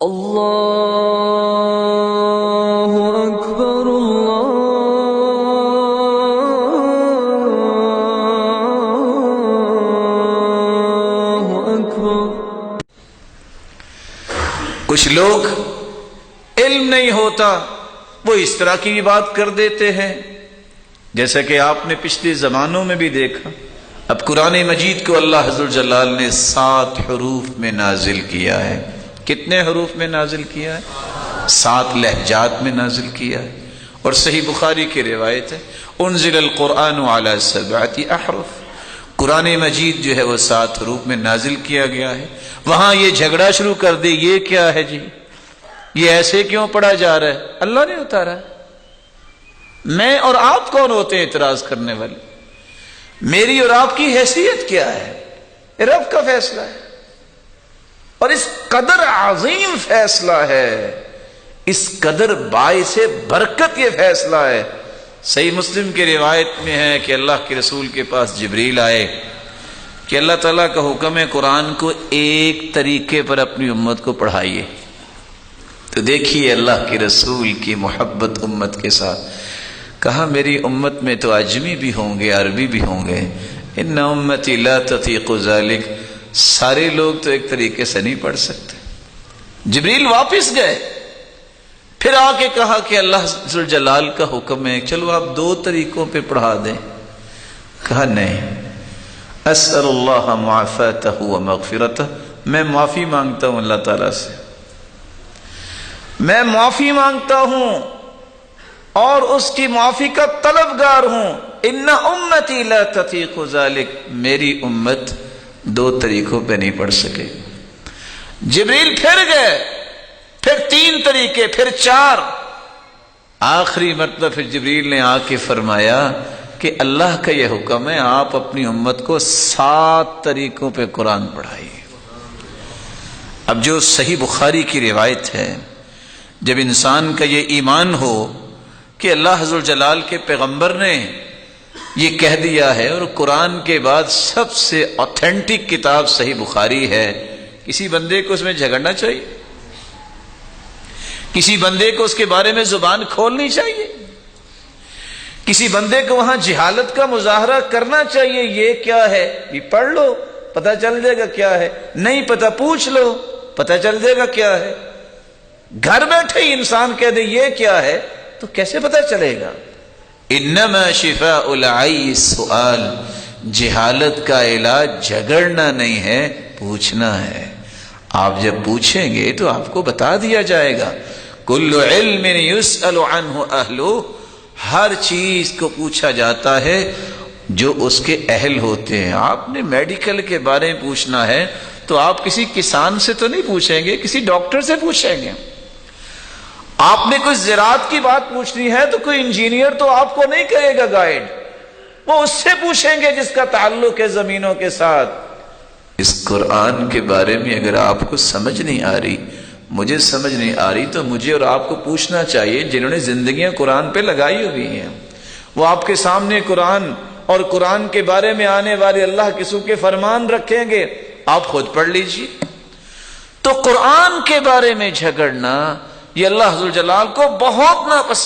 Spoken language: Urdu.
اللہ اکبر اللہ اکبر۔ کچھ لوگ علم نہیں ہوتا وہ اس طرح کی بات کر دیتے ہیں، جیسا کہ آپ نے پچھلے زمانوں میں بھی دیکھا۔ اب قرآن مجید کو اللہ ذو الجلال نے 7 حروف میں نازل کیا ہے۔ کتنے حروف میں نازل کیا ہے؟ 7 لہجات میں نازل کیا ہے۔ اور صحیح بخاری کی روایت ہے انزل القرآن علی 7 احرف، قرآن مجید جو ہے وہ 7 حروف میں نازل کیا گیا ہے۔ وہاں یہ جھگڑا شروع کر دے، یہ کیا ہے جی، یہ ایسے کیوں پڑھا جا رہا ہے؟ اللہ نے اتارا ہے۔ میں اور آپ کون ہوتے ہیں اعتراض کرنے والے؟ میری اور آپ کی حیثیت کیا ہے؟ رب کا فیصلہ ہے، اور اس قدر عظیم فیصلہ ہے، اس قدر باعث برکت یہ فیصلہ ہے۔ صحیح مسلم کی روایت میں ہے کہ اللہ کے رسول کے پاس جبریل آئے کہ اللہ تعالیٰ کا حکم ہے قرآن کو ایک طریقے پر اپنی امت کو پڑھائیے۔ تو دیکھیے اللہ کے رسول کی محبت امت کے ساتھ، کہا میری امت میں تو اجمی بھی ہوں گے، عربی بھی ہوں گے، ان امتی لا تطیق ذلک، سارے لوگ تو ایک طریقے سے نہیں پڑھ سکتے۔ جبریل واپس گئے، پھر آ کے کہا کہ اللہ ذوالجلال کا حکم ہے چلو آپ 2 طریقوں پہ پڑھا دیں۔ کہا نہیں، اسأل اللہ معافاتہ و مغفرتہ، میں معافی مانگتا ہوں اللہ تعالیٰ سے، میں معافی مانگتا ہوں اور اس کی معافی کا طلبگار ہوں۔ ان امتی لا تطیق ذلک، میری امت 2 طریقوں پہ نہیں پڑھ سکے۔ جبریل پھر گئے، پھر 3 طریقے، پھر 4، آخری مرتبہ پھر جبریل نے آ کے فرمایا کہ اللہ کا یہ حکم ہے آپ اپنی امت کو 7 طریقوں پہ قرآن پڑھائیے۔ اب جو صحیح بخاری کی روایت ہے، جب انسان کا یہ ایمان ہو کہ اللہ ذو الجلال کے پیغمبر نے یہ کہہ دیا ہے اور قرآن کے بعد سب سے اوتھینٹک کتاب صحیح بخاری ہے، کسی بندے کو اس میں جھگڑنا چاہیے؟ کسی بندے کو اس کے بارے میں زبان کھولنی چاہیے؟ کسی بندے کو وہاں جہالت کا مظاہرہ کرنا چاہیے؟ یہ کیا ہے، یہ پڑھ لو پتہ چل جائے گا کیا ہے، نہیں پتہ پوچھ لو پتہ چل جائے گا کیا ہے۔ گھر بیٹھے ہی انسان کہہ دے یہ کیا ہے تو کیسے پتہ چلے گا؟ انما شفاء العی السؤال، جہالت کا علاج جھگڑنا نہیں ہے، پوچھنا ہے۔ آپ جب پوچھیں گے تو آپ کو بتا دیا جائے گا۔ کل علم یسأل عنہ اہلہ، ہر چیز کو پوچھا جاتا ہے جو اس کے اہل ہوتے ہیں۔ آپ نے میڈیکل کے بارے میں پوچھنا ہے تو آپ کسی کسان سے تو نہیں پوچھیں گے، کسی ڈاکٹر سے پوچھیں گے۔ آپ نے کوئی زراعت کی بات پوچھنی ہے تو کوئی انجینئر تو آپ کو نہیں کرے گا گائیڈ، وہ اس سے پوچھیں گے جس کا تعلق ہے زمینوں کے ساتھ۔ اس قرآن کے بارے میں اگر آپ کو سمجھ نہیں آ رہی، مجھے سمجھ نہیں آ رہی، تو مجھے اور آپ کو پوچھنا چاہیے جنہوں نے زندگیاں قرآن پہ لگائی ہوئی ہیں۔ وہ آپ کے سامنے قرآن اور قرآن کے بارے میں آنے والے اللہ کے رسول کے فرمان رکھیں گے، آپ خود پڑھ لیجیے۔ تو قرآن کے بارے میں جھگڑنا یہ اللہ ذوالجلال کو بہت ناپسند